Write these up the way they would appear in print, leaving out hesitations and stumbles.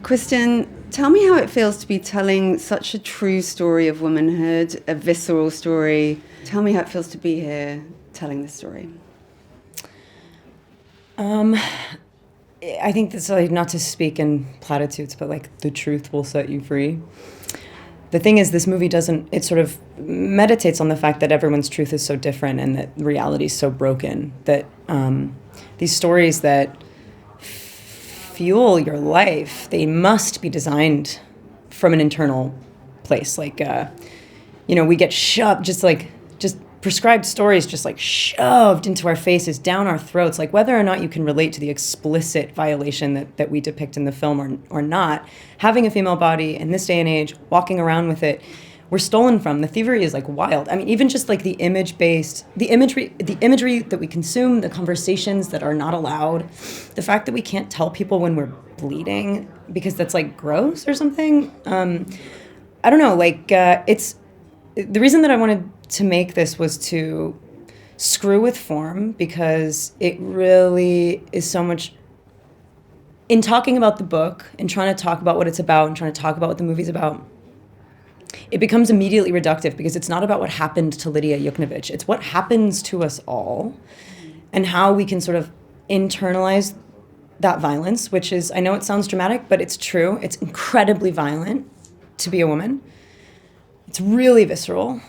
Kristen, tell me how it feels to be telling such a true story of womanhood, a visceral story. Tell me how it feels to be here telling this story. I think that's like, not to speak in platitudes, but like the truth will set you free. The thing is, this movie it sort of meditates on the fact that everyone's truth is so different and that reality is so broken, that these stories that fuel your life, they must be designed from an internal place. Like, we get shoved, just prescribed stories just like shoved into our faces, down our throats. Like, whether or not you can relate to the explicit violation that we depict in the film or not, having a female body in this day and age, walking around with it, we're stolen from. The thievery is like wild. I mean, even just like the imagery that we consume, the conversations that are not allowed, the fact that we can't tell people when we're bleeding because that's like gross or something. I don't know, like it's the reason that I wanted to make this was to screw with form, because it really is so much in talking about the book and trying to talk about what it's about and trying to talk about what the movie's about. It becomes immediately reductive because it's not about what happened to Lydia Yuknavitch. It's what happens to us all and how we can sort of internalize that violence, which is, I know it sounds dramatic, but it's true. It's incredibly violent to be a woman. It's really visceral.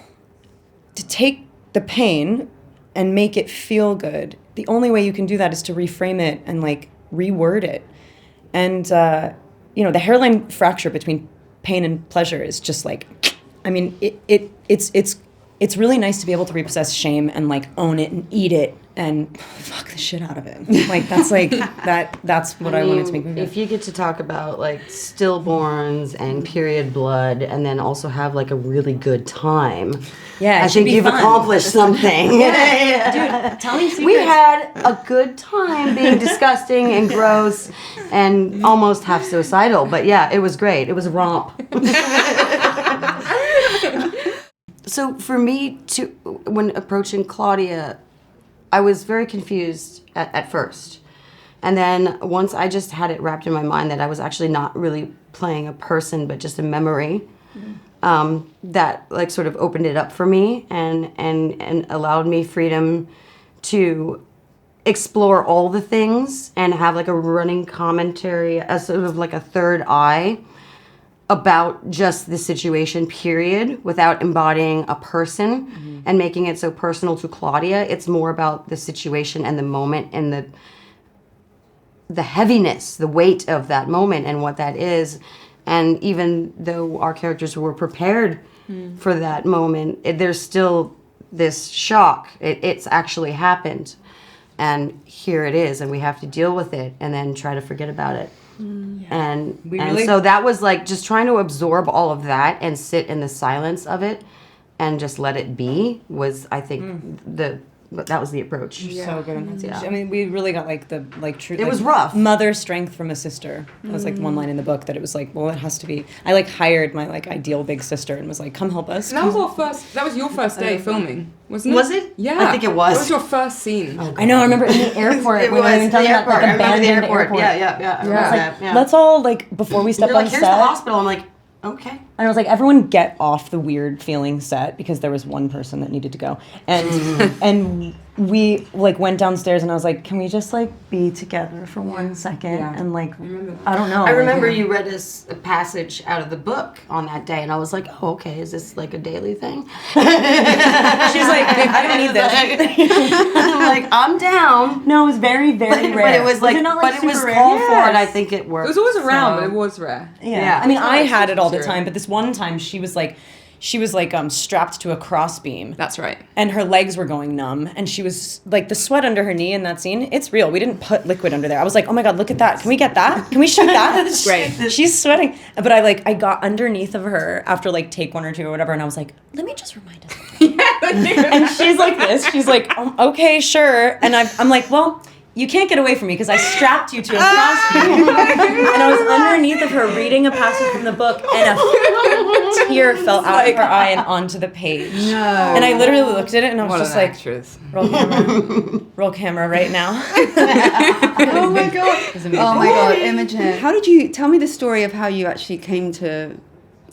To take the pain and make it feel good, the only way you can do that is to reframe it and like reword it. And, the hairline fracture between pain and pleasure is just like, I mean, it's really nice to be able to repossess shame and like own it and eat it and fuck the shit out of it. Like that's what I wanted to make. If you get to talk about like stillborns and period blood and then also have like a really good time, I think you've accomplished something. Yeah. Dude, tell me secrets. We had a good time being disgusting and gross and almost half suicidal, but yeah, it was great. It was a romp. So for me, when approaching Claudia, I was very confused at first. And then once I just had it wrapped in my mind that I was actually not really playing a person, but just a memory, that like sort of opened it up for me and allowed me freedom to explore all the things and have like a running commentary as sort of like a third eye about just the situation, period, without embodying a person and making it so personal to Claudia. It's more about the situation and the moment and the heaviness, the weight of that moment and what that is. And even though our characters were prepared for that moment, there's still this shock. It's actually happened. And here it is, and we have to deal with it and then try to forget about it. And so that was like just trying to absorb all of that and sit in the silence of it and just let it be was, I think, that was the approach. So good. I mean, we really got like the truth. It was rough. Mother strength from a sister. That was like one line in the book that it was like, well, it has to be. I like hired my like ideal big sister and was like, come help us. And that was your first day filming, wasn't it? Was it? Yeah. I think it was. What was your first scene? I know. I remember in the airport. It was the airport. Like, I remember the airport. Yeah. I was like, let's all like before we step You're on like, set. here's the hospital. I'm like, okay. And I was like, everyone get off the weird feeling set because there was one person that needed to go. And we like went downstairs and I was like, can we just like be together for 1 second? And like, I don't know. I remember you read us a passage out of the book on that day and I was like, oh, okay, is this like a daily thing? She's like, I don't need this. I'm like, I'm down. No, it was very, very rare. But it was like, not, but it was super called rare? for Yes. and I think it worked. It was always around, but it was rare. Yeah. I mean, I had it all the time, but this one time she was like strapped to a crossbeam. That's right. And her legs were going numb. And she was like, the sweat under her knee in that scene, it's real. We didn't put liquid under there. I was like, oh my God, look at that. Can we get that? Can we shoot that? Great. She's sweating. But I got underneath of her after like take 1 or 2 or whatever. And I was like, let me just remind us. And she's like this. She's like, okay, sure. And I'm like, well, you can't get away from me because I strapped you to a cross beam. And I was underneath of her reading a passage from the book, and a tear fell out of her eye and onto the page. No. And I literally looked at it and I was What just an like, actress. roll camera right now. Oh my god. Oh my god, Imogen. How did you tell me the story of how you actually came to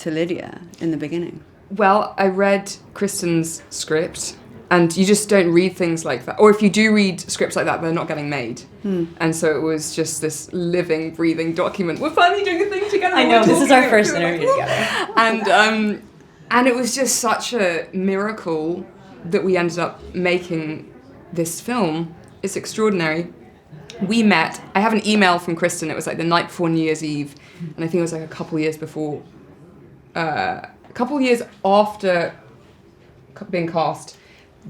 Lydia in the beginning? Well, I read Kristen's script, and you just don't read things like that. Or if you do read scripts like that, they're not getting made. And so it was just this living, breathing document. We're finally doing a thing together. I know, this is our first interview together. And it was just such a miracle that we ended up making this film. It's extraordinary. We met, I have an email from Kristen, it was like the night before New Year's Eve, and I think it was like a couple years before, a couple years after being cast,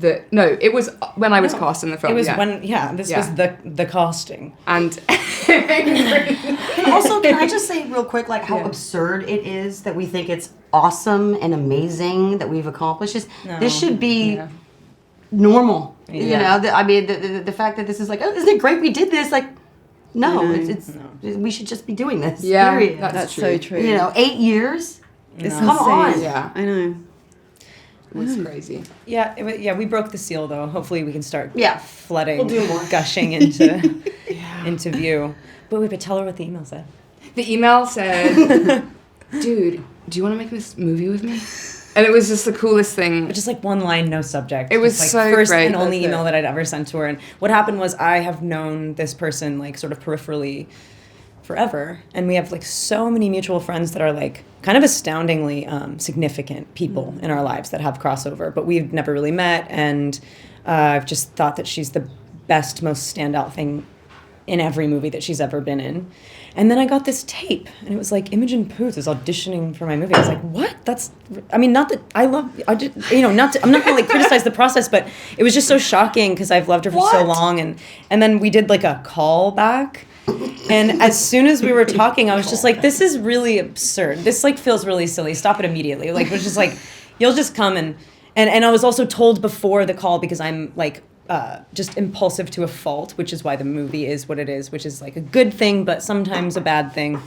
it was when I was cast in the film. It was was the casting. And Also, can I just say real quick, like how absurd it is that we think it's awesome and amazing that we've accomplished this. This should be normal. You know, the fact that this is like, oh, isn't it great we did this? Like, no, it's we should just be doing this. Yeah, period. That's so true. You know, 8 years. It's Come on. insane. Yeah. I know. it was crazy. Yeah, we broke the seal though. Hopefully we can start flooding, we'll do more. gushing into into view. But we could tell her what the email said. The email said, dude, do you want to make this movie with me? And it was just the coolest thing. Just like one line, no subject. It was like so first great. and only That's email it. that I'd ever sent to her. And what happened was I have known this person like sort of peripherally forever, and we have like so many mutual friends that are like kind of astoundingly significant people in our lives that have crossover, but we've never really met. And I've just thought that she's the best, most standout thing in every movie that she's ever been in. And then I got this tape, and it was like Imogen Poots is auditioning for my movie. I was like, what? Not that I love, I'm not gonna like criticize the process, but it was just so shocking because I've loved her for so long. And then we did like a call back. And as soon as we were talking, I was just like, this is really absurd. This like feels really silly. Stop it immediately. Like, it was just like, you'll just come and I was also told before the call, because I'm like, just impulsive to a fault, which is why the movie is what it is, which is like a good thing, but sometimes a bad thing.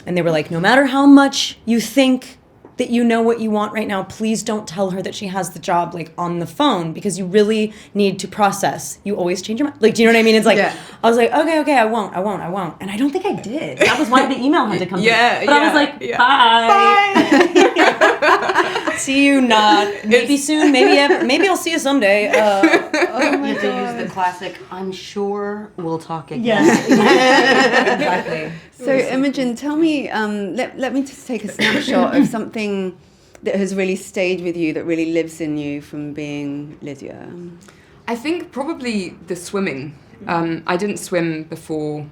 And they were like, no matter how much you think that you know what you want right now, please don't tell her that she has the job like on the phone, because you really need to process. You always change your mind. Like, do you know what I mean? It's like, I was like, okay, I won't. And I don't think I did. That was why the email had to come through. But I was like, bye. See you not. Maybe soon, maybe ever. Maybe I'll see you someday. Oh my you have to use the classic, I'm sure we'll talk again. Yes. Exactly. So Imogen, tell me, let me just take a snapshot of something that has really stayed with you, that really lives in you from being Lydia. I think probably the swimming. I didn't swim before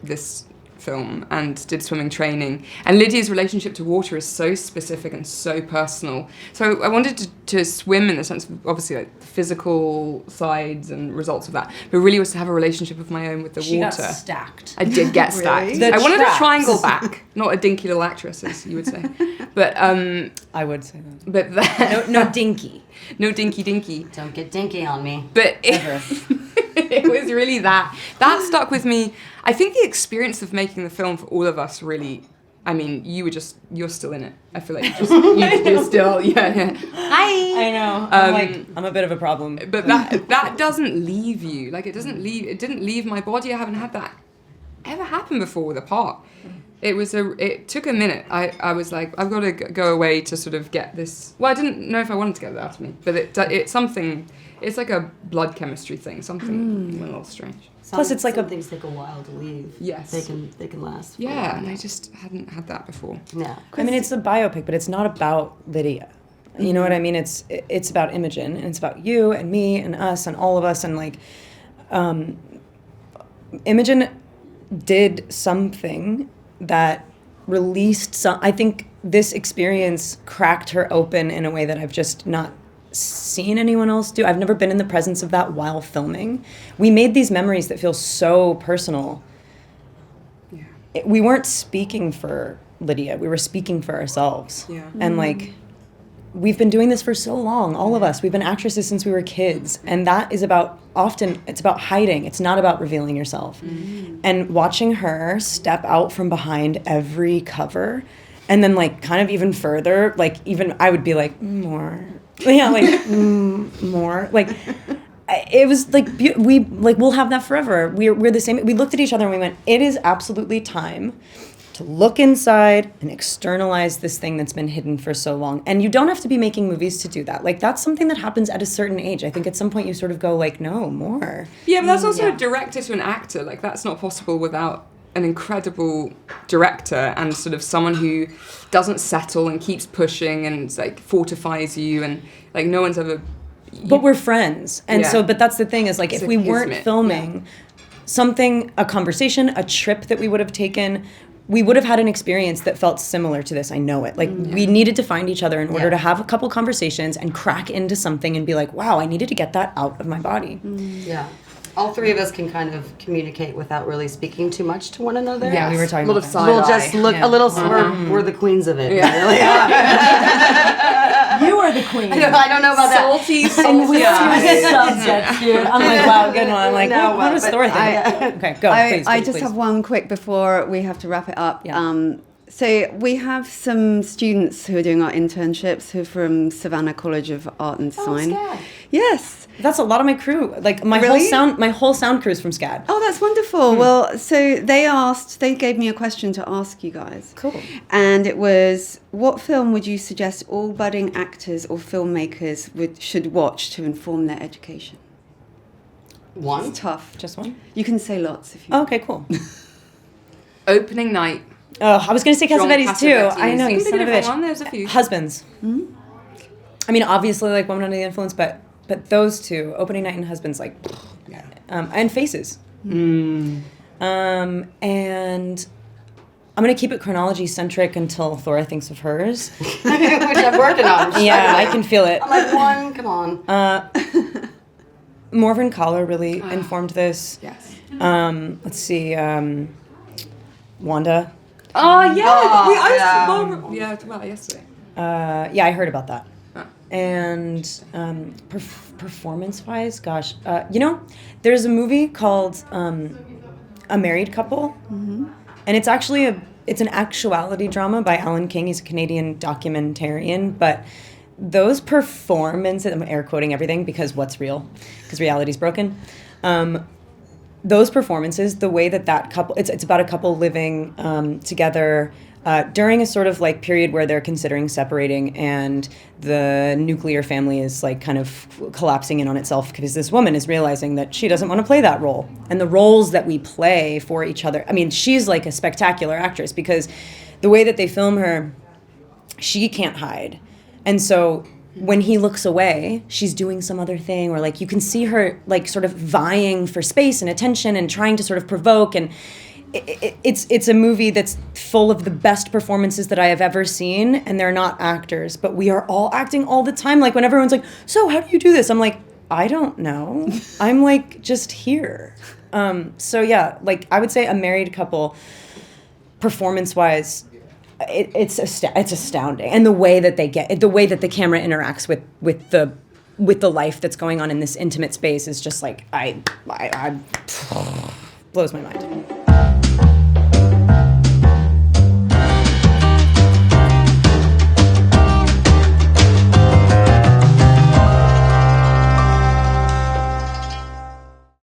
this film and did swimming training. And Lydia's relationship to water is so specific and so personal. So I wanted to swim in the sense of obviously like the physical sides and results of that, but really was to have a relationship of my own with the She water. got stacked. I did get stacked. The I wanted traps. a triangle back, not a dinky little actress, as you would say. But I would say that. but that, No dinky. no dinky. Don't get dinky on me. But it was really that stuck with me. I think the experience of making the film for all of us really, I mean, you're still in it. I feel like you're still, yeah. Hi. I know. I'm a bit of a problem. But that doesn't leave you. Like, it didn't leave my body. I haven't had that ever happen before with a part. It took a minute. I was like, I've got to go away to sort of get this. Well, I didn't know if I wanted to get that out of me, but it's something. It's like a blood chemistry thing. Something went a little strange. Plus, it's like some things take a while to leave. Yes. They can last. for a Yeah, while. and I just hadn't had that before. Yeah. I mean, it's a biopic, but it's not about Lydia. You know what I mean? It's about Imogen, and it's about you and me and us and all of us. And like, Imogen did something that released some. I think this experience cracked her open in a way that I've just not seen anyone else do. I've never been in the presence of that while filming. We made these memories that feel so personal. Yeah. We weren't speaking for Lydia. We were speaking for ourselves. Yeah. And like, we've been doing this for so long, all of us. We've been actresses since we were kids. And that is it's about hiding. It's not about revealing yourself. And watching her step out from behind every cover and then like kind of even further, like even I would be like, more. Yeah, like, more. Like, it was like, we'll have that forever. We're the same. We looked at each other and we went, it is absolutely time to look inside and externalize this thing that's been hidden for so long. And you don't have to be making movies to do that. Like, that's something that happens at a certain age. I think at some point you sort of go like, no, more. Yeah, but that's also a director to an actor. Like, that's not possible without an incredible director and sort of someone who doesn't settle and keeps pushing and like fortifies you, and like no one's ever... But we're friends. And so, but that's the thing is like, if we weren't filming something, a conversation, a trip that we would have taken, we would have had an experience that felt similar to this. I know it. Like, we needed to find each other in order to have a couple conversations and crack into something and be like, wow, I needed to get that out of my body. Yeah. All three of us can kind of communicate without really speaking too much to one another. Yeah, we were talking about that. We'll just look a little, we're the queens of it. Yeah. Really. You are the queen. I don't know about salty, that. salty. Subject, dude. I'm like, wow, good one. I'm like, No, what does Thor think? Okay, go, please. I just have one quick before we have to wrap it up. Yeah. So we have some students who are doing our internships who are from Savannah College of Art and Design. SCAD. Yes. That's a lot of my crew. Like my Really? whole sound crew is from SCAD. Oh, that's wonderful. Well, so they gave me a question to ask you guys. Cool. And it was, what film would you suggest all budding actors or filmmakers should watch to inform their education? One. It's tough. Just one? You can say lots if you Oh, okay, cool. Opening night. Oh, I was going to say John Cassavetes too. Cassavetes. I know, you Think of son of a a different bitch. one, there's a few. Husbands. I mean, obviously, like Women Under the Influence, but those two, Opening Night and Husbands, like, and Faces. And I'm going to keep it chronology centric until Thora thinks of hers. Which I'm working on. Yeah, I can feel it. I'm like, one, come on. Morven Collar really informed this. Yes. Let's see, Wanda. Oh, yeah. Oh, Yesterday. Yeah, I heard about that. Oh. And performance-wise, gosh, there's a movie called A Married Couple, and it's actually it's an actuality drama by Alan King. He's a Canadian documentarian, but those performances, I'm air quoting everything because what's real? Because reality's broken. Those performances, the way that couple, it's about a couple living together during a sort of like period where they're considering separating, and the nuclear family is like kind of collapsing in on itself because this woman is realizing that she doesn't want to play that role. And the roles that we play for each other, I mean, she's like a spectacular actress because the way that they film her, she can't hide. And so when he looks away, she's doing some other thing, or like you can see her like sort of vying for space and attention and trying to sort of provoke. And it's a movie that's full of the best performances that I have ever seen, and they're not actors, but we are all acting all the time. Like when everyone's like, so how do you do this? I'm like, I don't know. I'm like just here. So yeah, like I would say A Married Couple, performance-wise, it's astounding, and the way that the camera interacts with the life that's going on in this intimate space is just like I blows my mind.